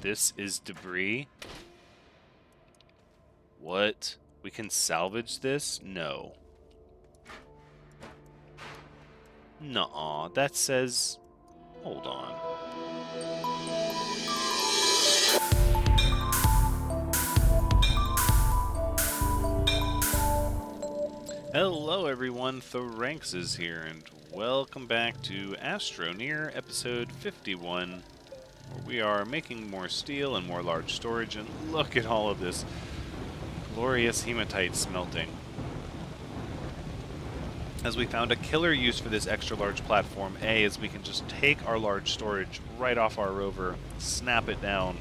This is debris? What? We can salvage this? No. Nuh-uh. That says... Hold on. Hello everyone, Thranxes here, and welcome back to Astroneer, episode 51, where we are making more steel and more large storage, and look at all of this glorious hematite smelting. As we found a killer use for this extra large platform, is we can just take our large storage right off our rover, snap it down,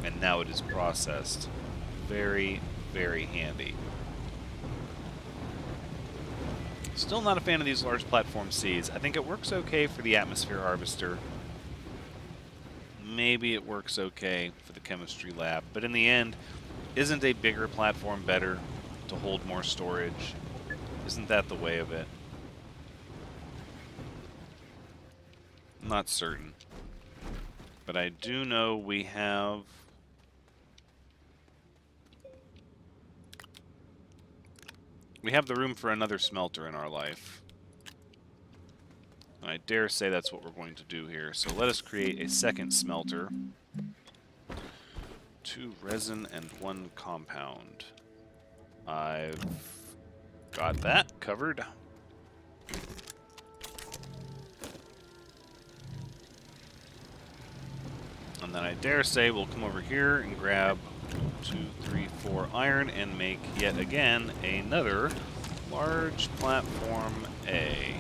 and now it is processed. Very, very handy. Still not a fan of these large platform Cs. I think it works okay for the atmosphere harvester. Maybe it works okay for the chemistry lab, but in the end, isn't a bigger platform better to hold more storage? Isn't that the way of it? I'm not certain. But I do know we have... the room for another smelter in our life. And I dare say that's what we're going to do here. So let us create a second smelter. 2 resin and 1 compound. I've got that covered. And then I dare say we'll come over here and grab 2, 3, 4 iron and make yet again another large platform A.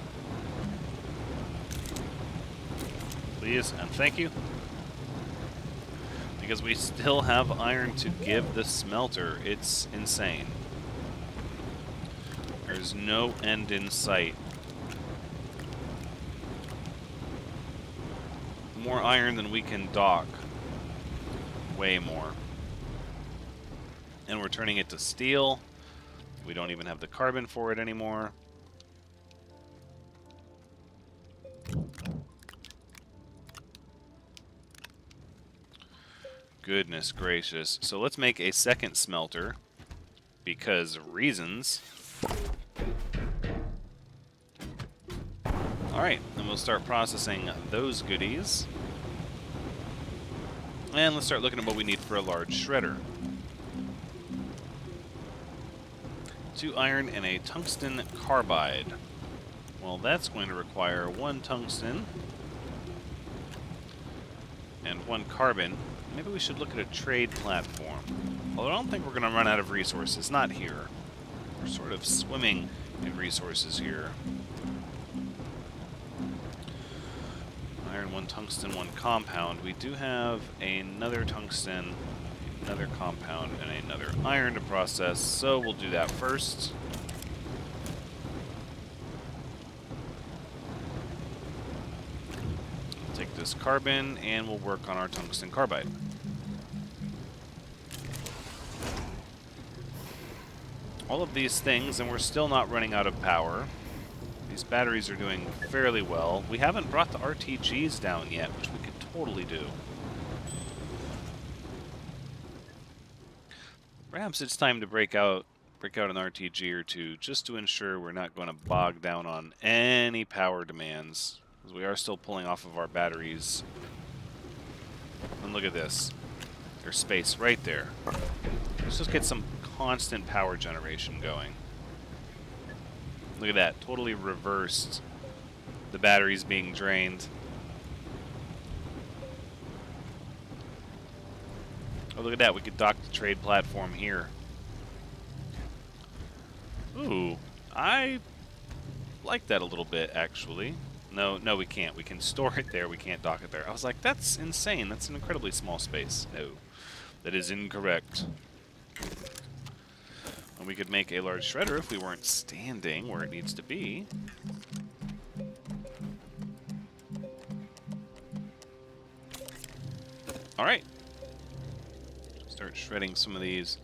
Please and thank you. Because we still have iron to give the smelter. It's insane. There's no end in sight. More iron than we can dock. Way more. And we're turning it to steel. We don't even have the carbon for it anymore. Goodness gracious. So let's make a second smelter. Because reasons. Alright, and we'll start processing those goodies. And let's start looking at what we need for a large shredder. 2 iron and a tungsten carbide. Well, that's going to require 1 tungsten and 1 carbon. Maybe we should look at a trade platform. Although I don't think we're going to run out of resources. Not here. We're sort of swimming in resources here. Iron, 1 tungsten, 1 compound. We do have another tungsten, another compound, and another iron to process, so we'll do that first. We'll take this carbon, and we'll work on our tungsten carbide. All of these things, and we're still not running out of power. These batteries are doing fairly well. We haven't brought the RTGs down yet, which we could totally do. Perhaps it's time to break out an RTG or two, just to ensure we're not going to bog down on any power demands, because we are still pulling off of our batteries. And look at this. There's space right there. Let's just get some constant power generation going. Look at that, totally reversed the batteries being drained. Oh, look at that, we could dock the trade platform here. Ooh, I like that a little bit, actually. No, we can't. We can store it there, we can't dock it there. I was like, that's insane, that's an incredibly small space. No, that is incorrect. And we could make a large shredder if we weren't standing where it needs to be. Alright. Start shredding some of these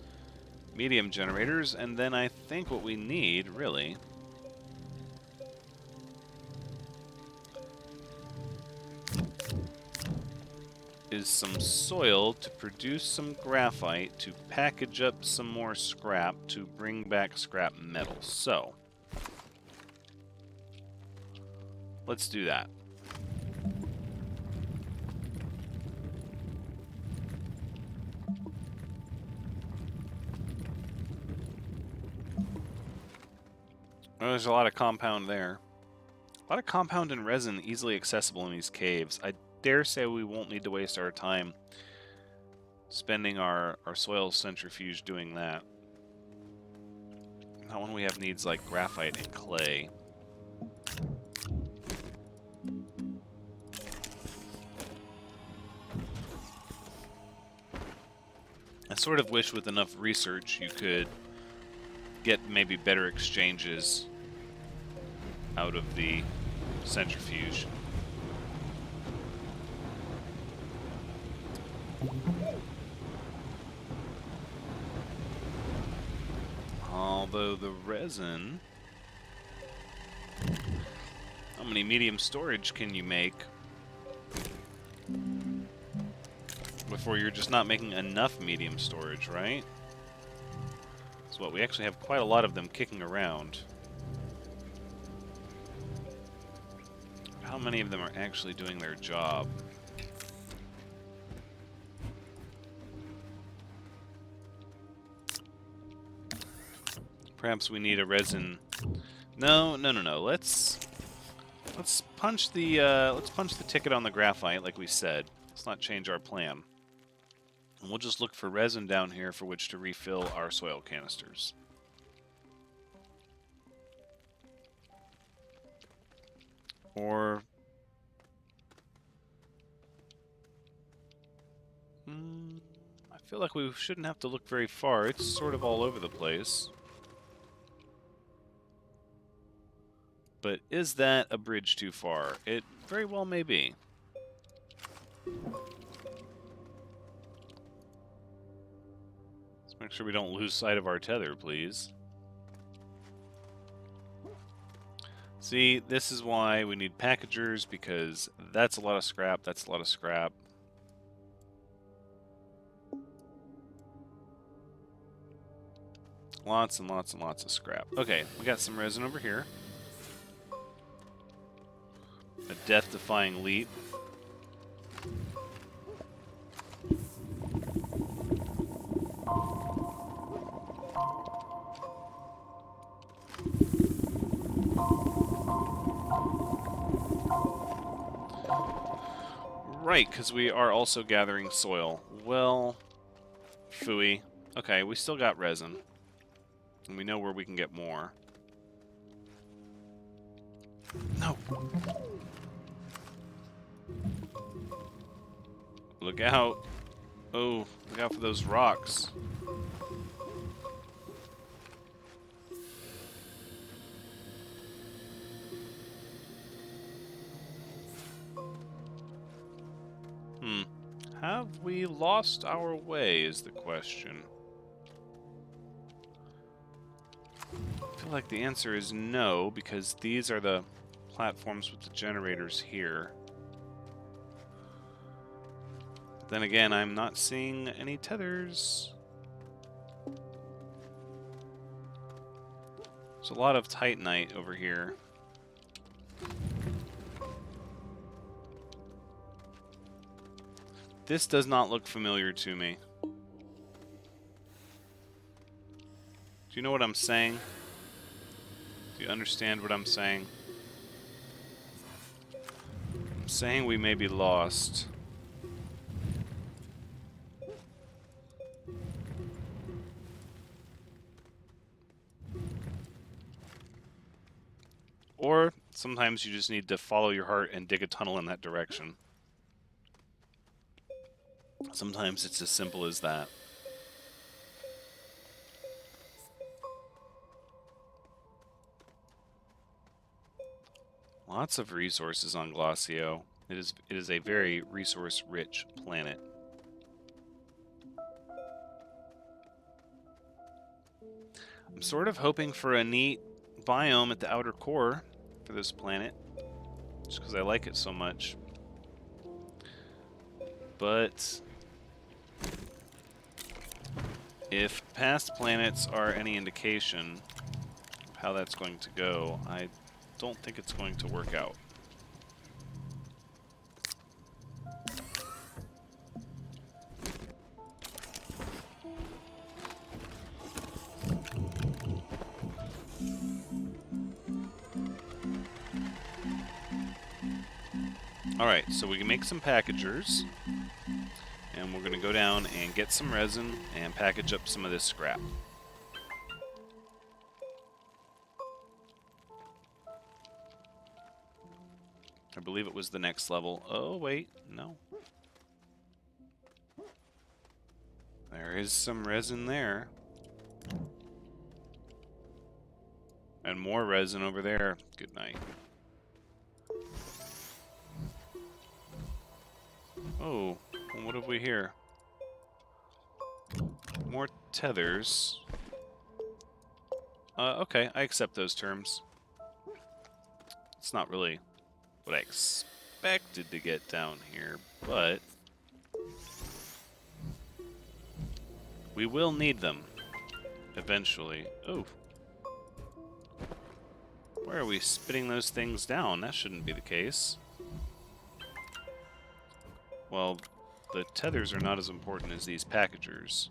medium generators, and then I think what we need, really, is some soil to produce some graphite to package up some more scrap to bring back scrap metal. So, let's do that. Oh, there's a lot of compound there. A lot of compound and resin easily accessible in these caves. I dare say we won't need to waste our time spending our soil centrifuge doing that. Not when we have needs like graphite and clay. I sort of wish with enough research you could get maybe better exchanges out of the centrifuge. Although the resin... How many medium storage can you make before you're just not making enough medium storage, right? So what, we actually have quite a lot of them kicking around. How many of them are actually doing their job? Perhaps we need a resin. No. Let's punch the ticket on the graphite like we said. Let's not change our plan. And we'll just look for resin down here for which to refill our soil canisters. Or I feel like we shouldn't have to look very far. It's sort of all over the place. But is that a bridge too far? It very well may be. Let's make sure we don't lose sight of our tether, please. See, this is why we need packagers, because that's a lot of scrap, that's a lot of scrap. Lots and lots and lots of scrap. Okay, we got some resin over here. A death-defying leap. Right, because we are also gathering soil. Well, phooey. Okay, we still got resin. And we know where we can get more. No! Look out. Oh, look out for those rocks. Have we lost our way is the question. I feel like the answer is no, because these are the platforms with the generators here. Then again, I'm not seeing any tethers. There's a lot of titanite over here. This does not look familiar to me. Do you know what I'm saying? Do you understand what I'm saying? I'm saying we may be lost. Or sometimes you just need to follow your heart and dig a tunnel in that direction. Sometimes it's as simple as that. Lots of resources on Glacio. It is a very resource-rich planet. I'm sort of hoping for a neat biome at the outer core for this planet, just because I like it so much. But if past planets are any indication of how that's going to go, I don't think it's going to work out. Alright, so we can make some packagers, and we're going to go down and get some resin and package up some of this scrap. I believe it was the next level. Oh, wait, no. There is some resin there. And more resin over there. Good night. Oh, well, what have we here? More tethers. Okay, I accept those terms. It's not really what I expected to get down here, but we will need them eventually. Oh. Where are we spitting those things down? That shouldn't be the case. Well, the tethers are not as important as these packagers.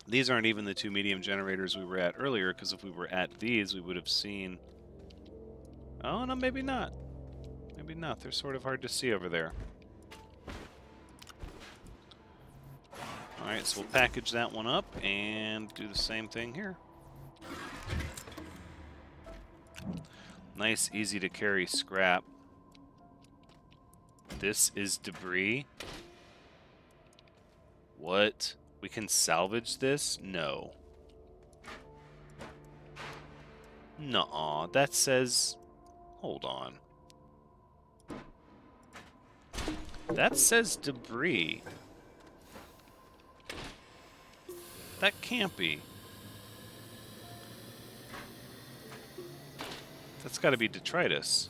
These aren't even the two medium generators we were at earlier, because if we were at these, we would have seen... Oh, no, maybe not. Maybe not. They're sort of hard to see over there. Alright, so we'll package that one up and do the same thing here. Nice, easy to carry scrap. This is debris. What? We can salvage this? No. Nuh-uh. That says... Hold on. That says debris. That can't be. That's got to be detritus.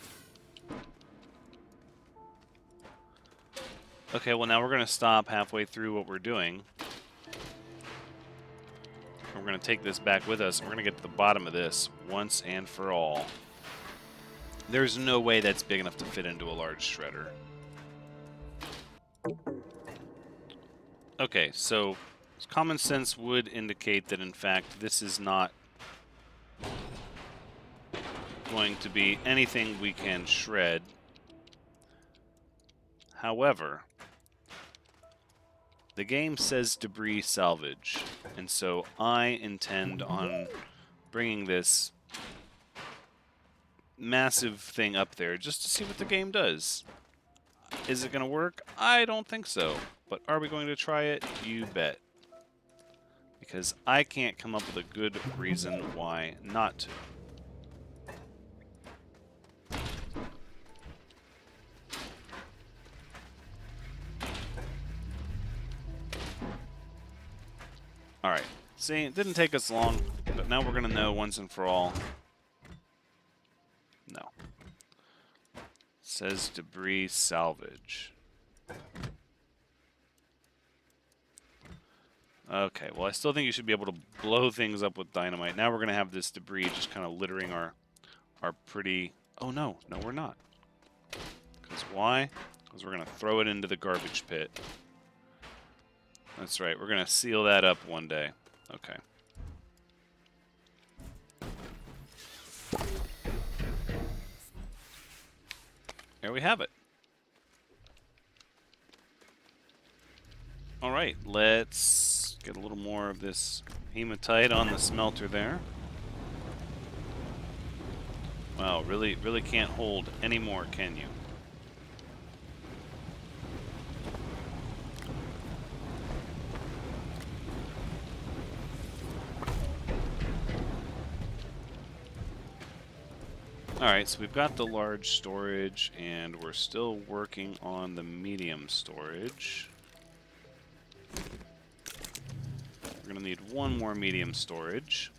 Okay, well now we're going to stop halfway through what we're doing. We're going to take this back with us, and we're going to get to the bottom of this once and for all. There's no way that's big enough to fit into a large shredder. Okay, so common sense would indicate that, in fact, this is not going to be anything we can shred. However, the game says debris salvage, and so I intend on bringing this massive thing up there just to see what the game does. Is it going to work? I don't think so. But are we going to try it? You bet. Because I can't come up with a good reason why not to. Alright. See, it didn't take us long, but now we're going to know once and for all. No. It says debris salvage. Okay, well, I still think you should be able to blow things up with dynamite. Now we're going to have this debris just kind of littering our pretty... Oh, no. No, we're not. Because why? Because we're going to throw it into the garbage pit. That's right. We're going to seal that up one day. Okay. There we have it. All right, let's get a little more of this hematite on the smelter there. Wow, really can't hold any more, can you? Alright, so we've got the large storage, and we're still working on the medium storage. We're going to need one more medium storage.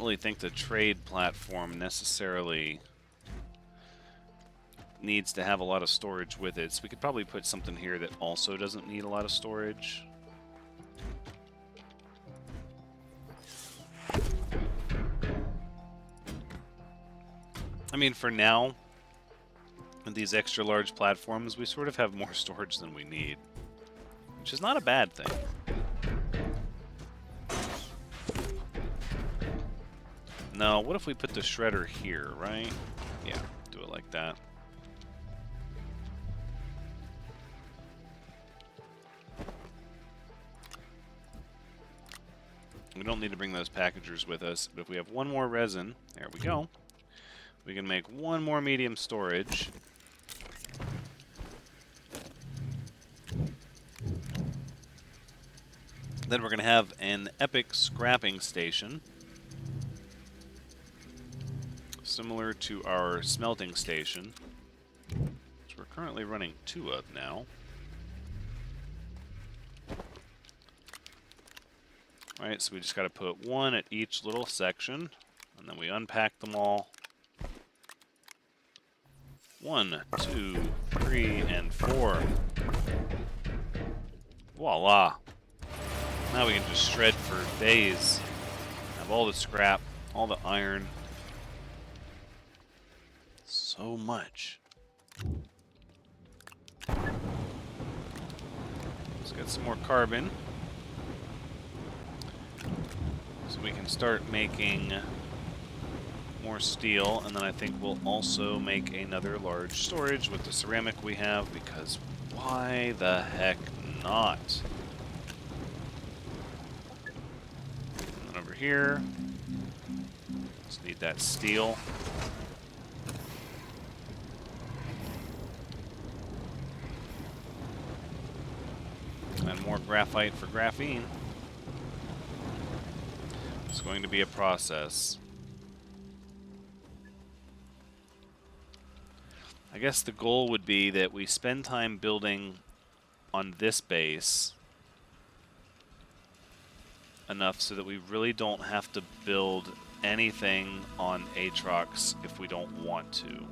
really think the trade platform necessarily needs to have a lot of storage with it, so we could probably put something here that also doesn't need a lot of storage. I mean, for now, with these extra large platforms, we sort of have more storage than we need, which is not a bad thing. No, what if we put the shredder here, right? Yeah, do it like that. We don't need to bring those packagers with us, but if we have one more resin, there we go. We can make one more medium storage. Then we're going to have an epic scrapping station, similar to our smelting station, which we're currently running 2 of now. Alright, so we just got to put 1 at each little section, and then we unpack them all. 1, 2, 3, and 4. Voila! Now we can just shred for days. Have all the scrap, all the iron. So much. Let's get some more carbon, so we can start making more steel, and then I think we'll also make another large storage with the ceramic we have, because why the heck not? And then over here, just need that steel. And more graphite for graphene. It's going to be a process. I guess the goal would be that we spend time building on this base enough so that we really don't have to build anything on Aatrox if we don't want to.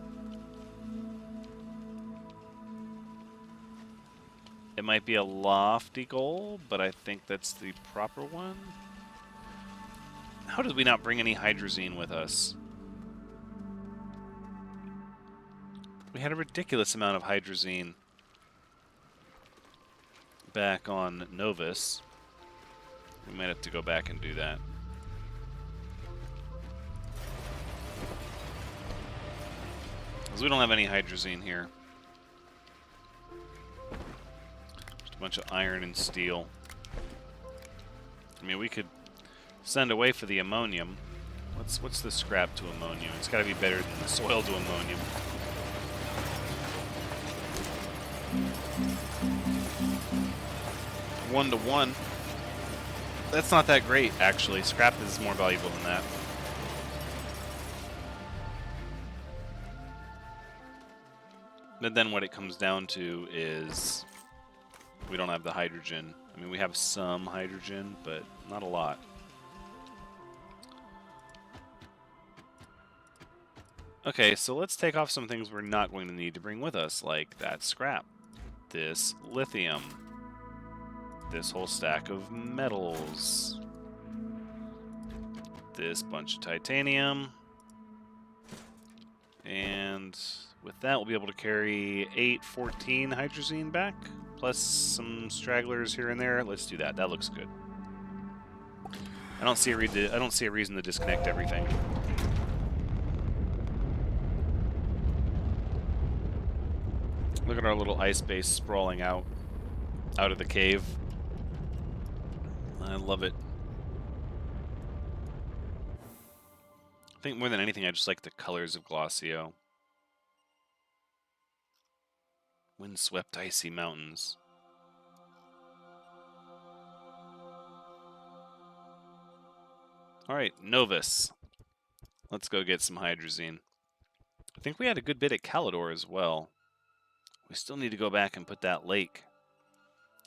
It might be a lofty goal, but I think that's the proper one. How did we not bring any hydrazine with us? We had a ridiculous amount of hydrazine back on Novus. We might have to go back and do that. Because we don't have any hydrazine here. Just a bunch of iron and steel. I mean, we could send away for the ammonium. What's the scrap to ammonium? It's got to be better than the soil to ammonium. One to one. That's not that great, actually. Scrap is more valuable than that. But then what it comes down to is we don't have the hydrogen. I mean, we have some hydrogen, but not a lot. Okay, so let's take off some things we're not going to need to bring with us, like that scrap, this lithium, this whole stack of metals, this bunch of titanium, and with that we'll be able to carry 814 hydrazine back, plus some stragglers here and there. Let's do that. That looks good. I don't see a reason to disconnect everything. Look at our little ice base sprawling out of the cave. I love it. I think more than anything, I just like the colors of Glacio. Windswept icy mountains. Alright, Novus. Let's go get some hydrazine. I think we had a good bit at Calidor as well. We still need to go back and put that lake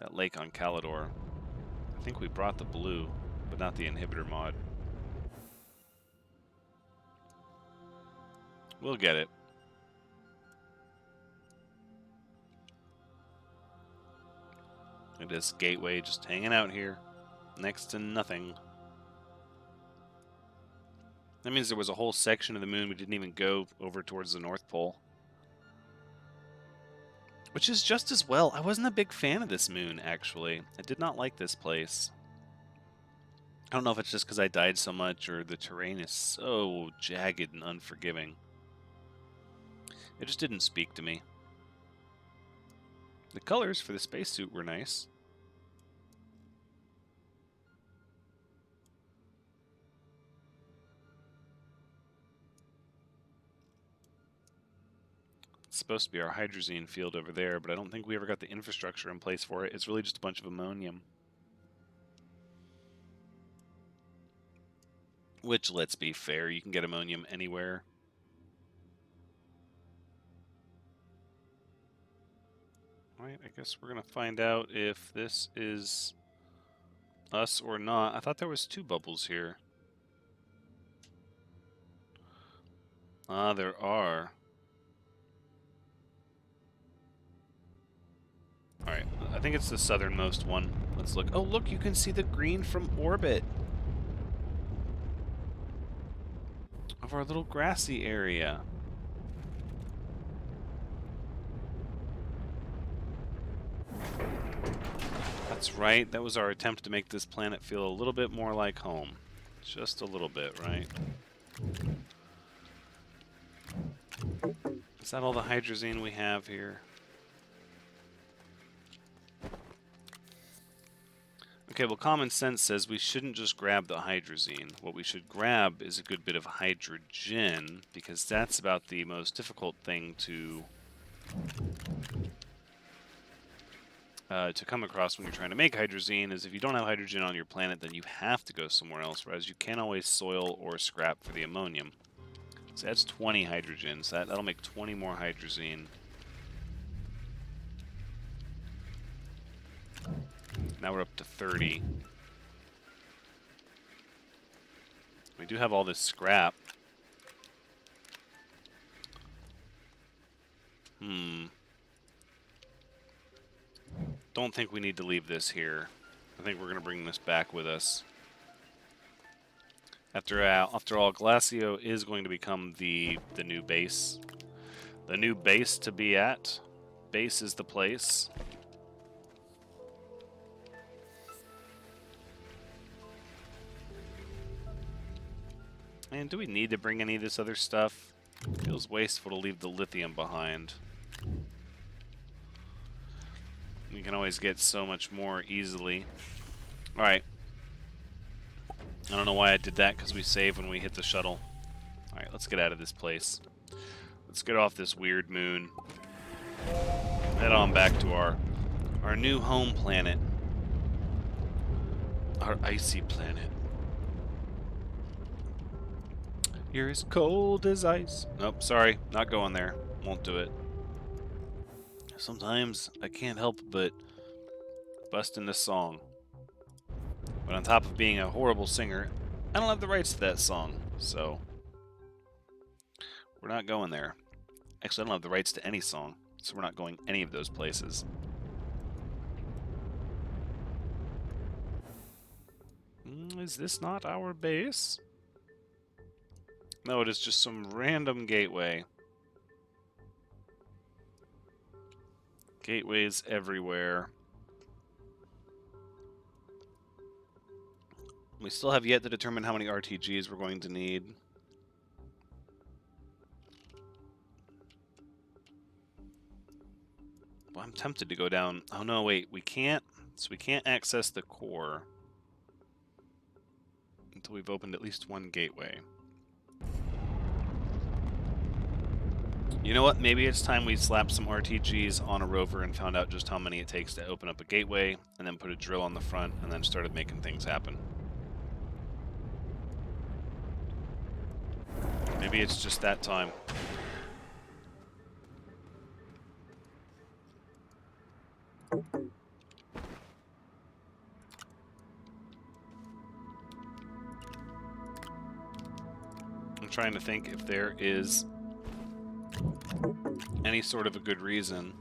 on Calidor. I think we brought the blue, but not the inhibitor mod. We'll get it. It is Gateway just hanging out here. Next to nothing. That means there was a whole section of the moon we didn't even go over towards the North Pole. Which is just as well. I wasn't a big fan of this moon, actually. I did not like this place. I don't know if it's just because I died so much or the terrain is so jagged and unforgiving. It just didn't speak to me. The colors for the spacesuit were nice. It's supposed to be our hydrazine field over there, but I don't think we ever got the infrastructure in place for it. It's really just a bunch of ammonium. Which, let's be fair, you can get ammonium anywhere. Alright, I guess we're going to find out if this is us or not. I thought there was 2 bubbles here. Ah, there are. Alright, I think it's the southernmost one. Let's look. Oh, look, you can see the green from orbit of our little grassy area. That's right, that was our attempt to make this planet feel a little bit more like home. Just a little bit, right? Is that all the hydrazine we have here? Okay, well, common sense says we shouldn't just grab the hydrazine. What we should grab is a good bit of hydrogen, because that's about the most difficult thing to come across when you're trying to make hydrazine. Is if you don't have hydrogen on your planet, then you have to go somewhere else, whereas you can't always soil or scrap for the ammonium. So that's 20 hydrogen, so that'll make 20 more hydrazine. Now we're up to 30. We do have all this scrap. Don't think we need to leave this here. I think we're going to bring this back with us. After all, Glacio is going to become the new base. The new base to be at. Base is the place. And do we need to bring any of this other stuff? Feels wasteful to leave the lithium behind. We can always get so much more easily. Alright. I don't know why I did that, because we save when we hit the shuttle. Alright, let's get out of this place. Let's get off this weird moon. Head on back to our new home planet. Our icy planet. You're as cold as ice. Nope, sorry. Not going there. Won't do it. Sometimes I can't help but bust into song. But on top of being a horrible singer, I don't have the rights to that song, so we're not going there. Actually, I don't have the rights to any song, so we're not going any of those places. Is this not our base? No, it is just some random gateway. Gateways everywhere. We still have yet to determine how many RTGs we're going to need. Well, I'm tempted to go down. Oh no, wait, we can't. So we can't access the core until we've opened at least one gateway. You know what? Maybe it's time we slapped some RTGs on a rover and found out just how many it takes to open up a gateway, and then put a drill on the front, and then started making things happen. Maybe it's just that time. I'm trying to think if there is any sort of a good reason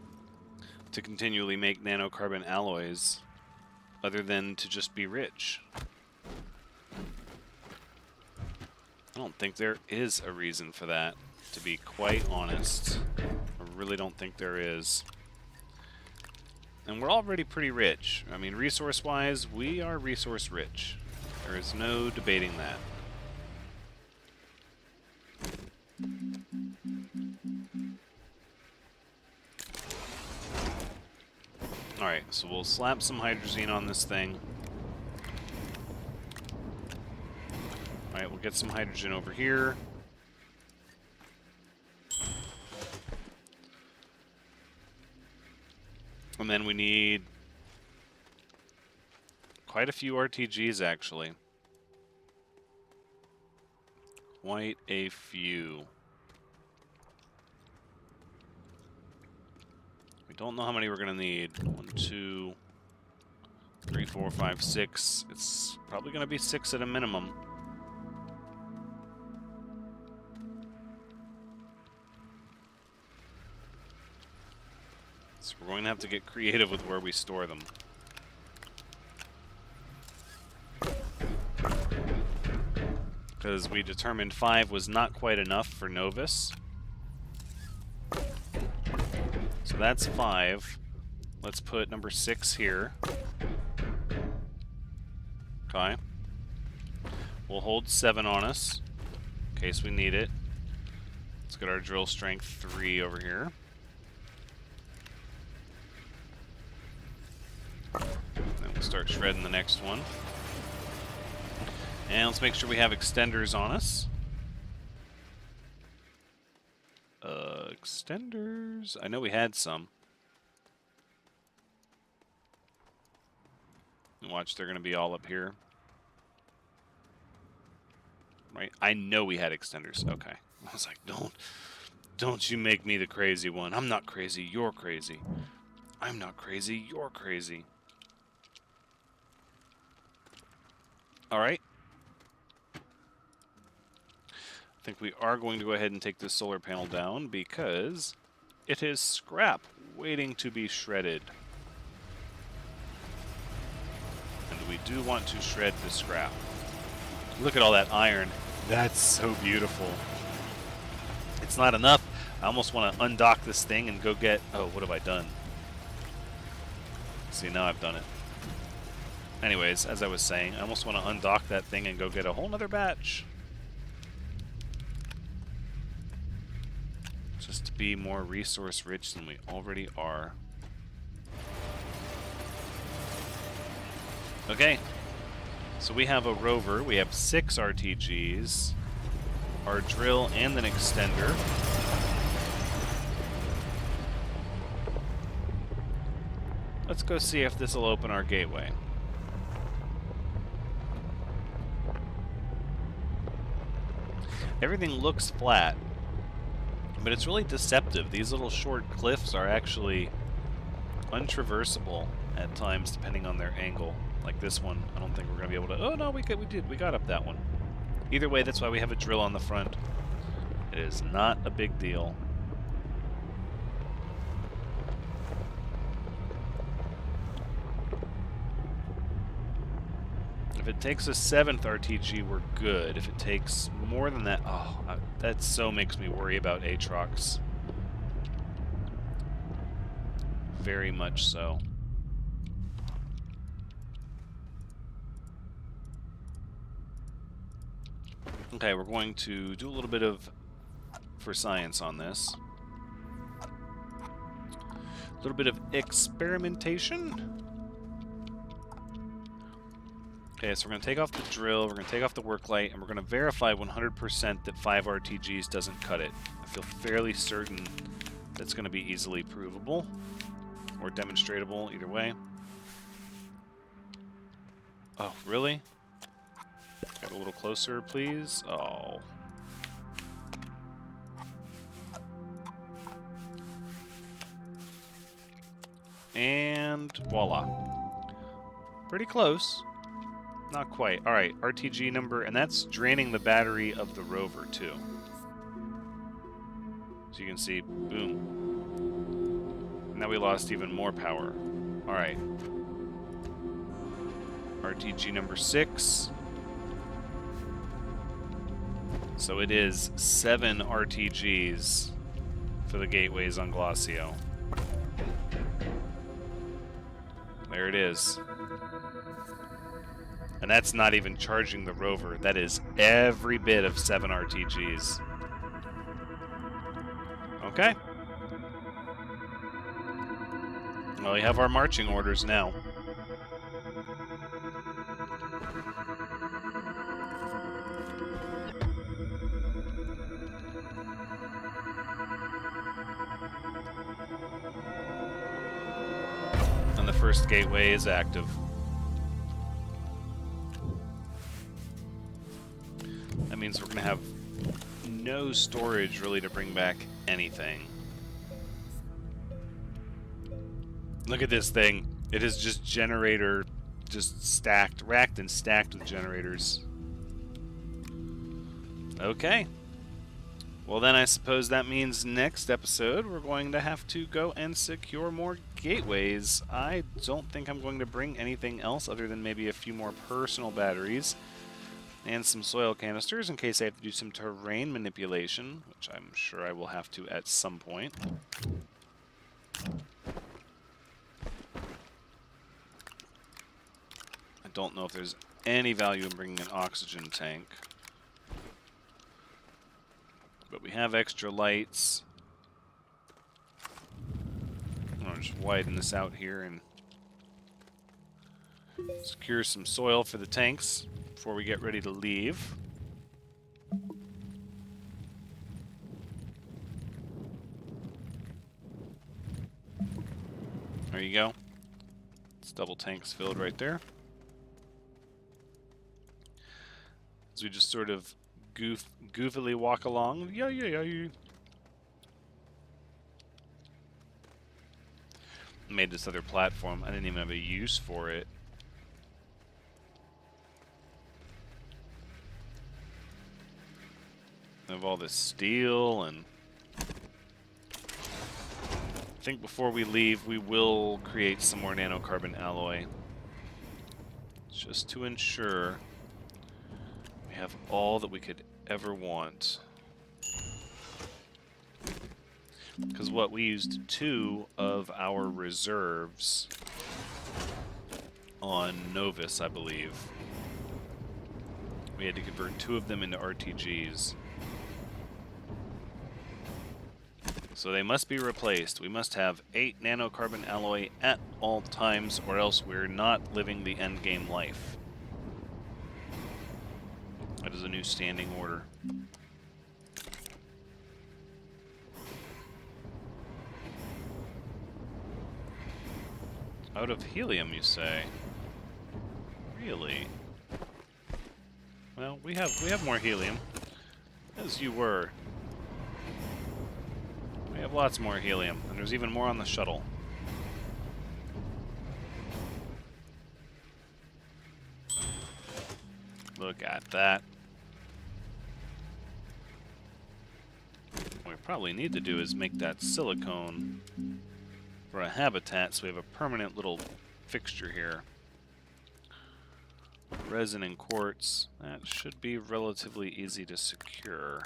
to continually make nanocarbon alloys other than to just be rich. I don't think there is a reason for that, to be quite honest. I really don't think there is. And we're already pretty rich. I mean, resource-wise, we are resource-rich. There is no debating that. Alright, so we'll slap some hydrazine on this thing. Alright, we'll get some hydrogen over here. And then we need quite a few RTGs, actually. Quite a few. We don't know how many we're going to need. 1, 2, 3, 4, 5, 6. It's probably going to be 6 at a minimum. So we're going to have to get creative with where we store them. Because we determined 5 was not quite enough for Novus. So that's 5. Let's put number 6 here. Okay. We'll hold 7 on us, in case we need it. Let's get our drill strength 3 over here. Then we'll start shredding the next one. And let's make sure we have extenders on us. Extenders. I know we had some. And watch, they're going to be all up here. Right? I know we had extenders. Okay. I was like, don't you make me the crazy one. I'm not crazy, you're crazy. I'm not crazy, you're crazy. Alright. I think we are going to go ahead and take this solar panel down because it is scrap waiting to be shredded. And we do want to shred the scrap. Look at all that iron. That's so beautiful. It's not enough. I almost want to undock this thing and go get... Oh, what have I done? See, now I've done it. Anyways, as I was saying, I almost want to undock that thing and go get a whole nother batch. Just to be more resource rich than we already are. Okay. So we have a rover. We have 6 RTGs. Our drill and an extender. Let's go see if this will open our gateway. Everything looks flat, but it's really deceptive. These little short cliffs are actually untraversable at times, depending on their angle. Like this one, I don't think we're going to be able to... Oh, no, we did. We got up that one. Either way, that's why we have a drill on the front. It is not a big deal. If it takes a 7th RTG, we're good. If it takes more than that... Oh, that so makes me worry about Aatrox. Very much so. Okay, we're going to do a little bit of for science on this. A little bit of experimentation. Okay, so we're going to take off the drill, we're going to take off the work light, and we're going to verify 100% that 5 RTGs doesn't cut it. I feel fairly certain that's going to be easily provable, or demonstratable, either way. Oh, really? Get a little closer, please. Oh. And voila. Pretty close. Not quite. Alright, RTG number, and that's draining the battery of the rover, too. So you can see, boom. Now we lost even more power. Alright. RTG number 6. So it is 7 RTGs for the gateways on Glacio. There it is. And that's not even charging the rover. That is every bit of 7 RTGs. Okay. Well, we have our marching orders now. And the first gateway is active. That means we're going to have no storage really to bring back anything. Look at this thing. It is just generator, just stacked, racked and stacked with generators. Okay. Well then I suppose that means next episode we're going to have to go and secure more gateways. I don't think I'm going to bring anything else other than maybe a few more personal batteries and some soil canisters in case I have to do some terrain manipulation, which I'm sure I will have to at some point. I don't know if there's any value in bringing an oxygen tank. But we have extra lights. I'll just widen this out here and secure some soil for the tanks before we get ready to leave. There you go. It's double tanks filled right there. As we just sort of goofily walk along. Yeah. Made this other platform. I didn't even have a use for it. I have all this steel, and I think before we leave we will create some more nanocarbon alloy. Just to ensure we have all that we could ever want. Because what, we used 2 of our reserves on Novus, I believe. We had to convert 2 of them into RTGs. So they must be replaced. We must have 8 nanocarbon alloy at all times, or else we're not living the endgame life. That is a new standing order. Out of helium, you say? Really? Well, we have more helium. As you were. We have lots more helium, and there's even more on the shuttle. Look at that. What we probably need to do is make that silicone for a habitat, so we have a permanent little fixture here. Resin and quartz, that should be relatively easy to secure.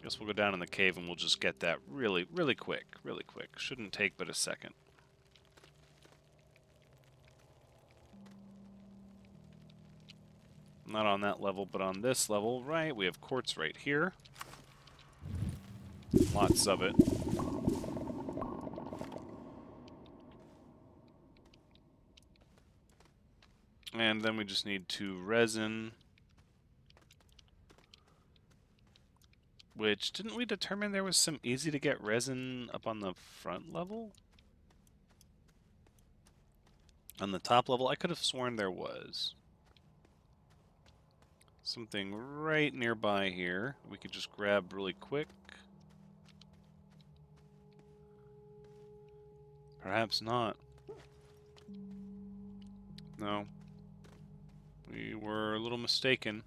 Guess we'll go down in the cave and we'll just get that really quick. Shouldn't take but a second. Not on that level, but on this level, right? We have quartz right here. Lots of it. And then we just need 2 resin. Which, didn't we determine there was some easy to get resin up on the front level? On the top level? I could have sworn there was. Something right nearby here we could just grab really quick. Perhaps not. No. We were a little mistaken.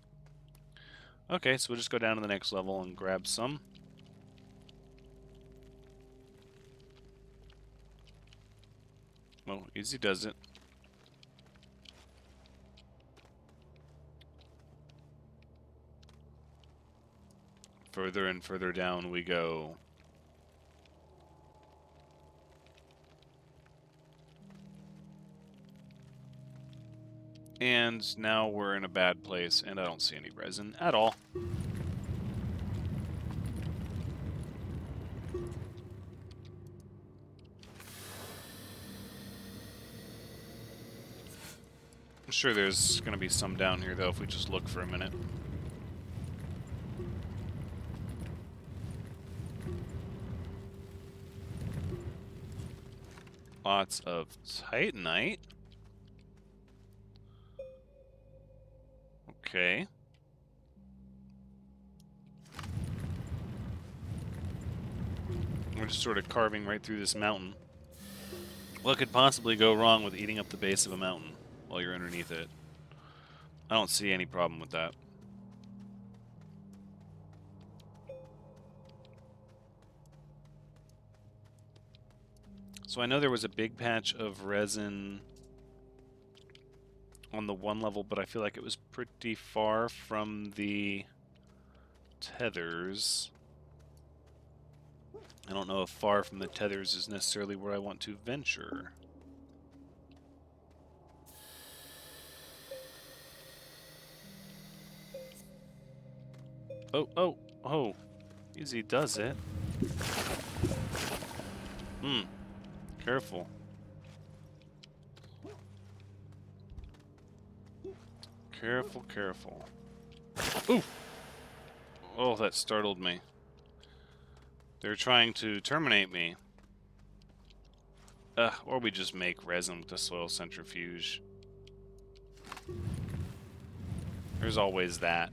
Okay, so we'll just go down to the next level and grab some. Well, easy does it. Further and further down we go. And now we're in a bad place, and I don't see any resin at all. I'm sure there's going to be some down here, though, if we just look for a minute. Lots of titanite. Okay. We're just sort of carving right through this mountain. What could possibly go wrong with eating up the base of a mountain while you're underneath it? I don't see any problem with that. So I know there was a big patch of resin on the one level, but I feel like it was pretty far from the tethers. I don't know if far from the tethers is necessarily where I want to venture. Oh, oh, oh. Easy does it. Careful. Careful, careful. Ooh! Oh, that startled me. They're trying to terminate me. Or we just make resin with the soil centrifuge. There's always that.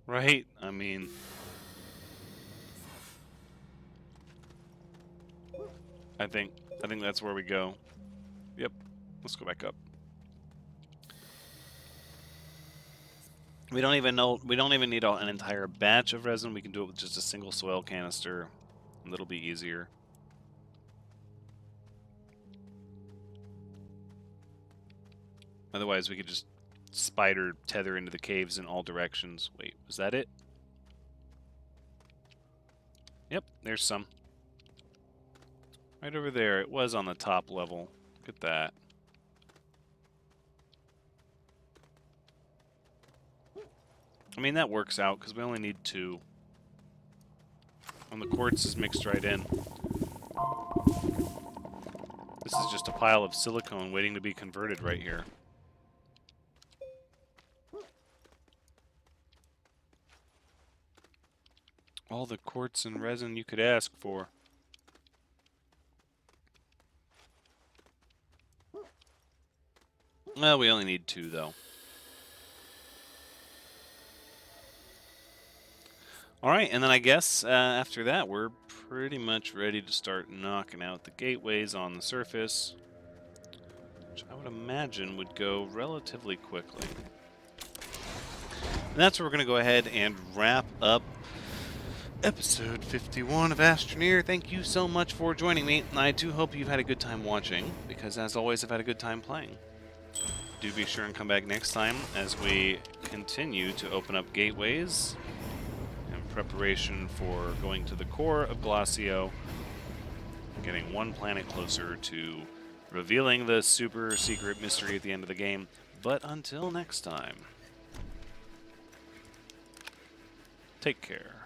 Right? I mean... I think that's where we go. Yep. Let's go back up. We don't even need an entire batch of resin. We can do it with just a single soil canister, and it'll be easier. Otherwise, we could just spider tether into the caves in all directions. Wait, was that it? Yep, there's some. Right over there. It was on the top level. Look at that. I mean, that works out, because we only need 2. And the quartz is mixed right in. This is just a pile of silicone waiting to be converted right here. All the quartz and resin you could ask for. Well, we only need 2, though. Alright, and then I guess after that, we're pretty much ready to start knocking out the gateways on the surface, which I would imagine would go relatively quickly. And that's where we're going to go ahead and wrap up episode 51 of Astroneer. Thank you so much for joining me. I do hope you've had a good time watching, because as always, I've had a good time playing. Do be sure and come back next time as we continue to open up gateways in preparation for going to the core of Glacio, getting one planet closer to revealing the super secret mystery at the end of the game. But until next time, take care.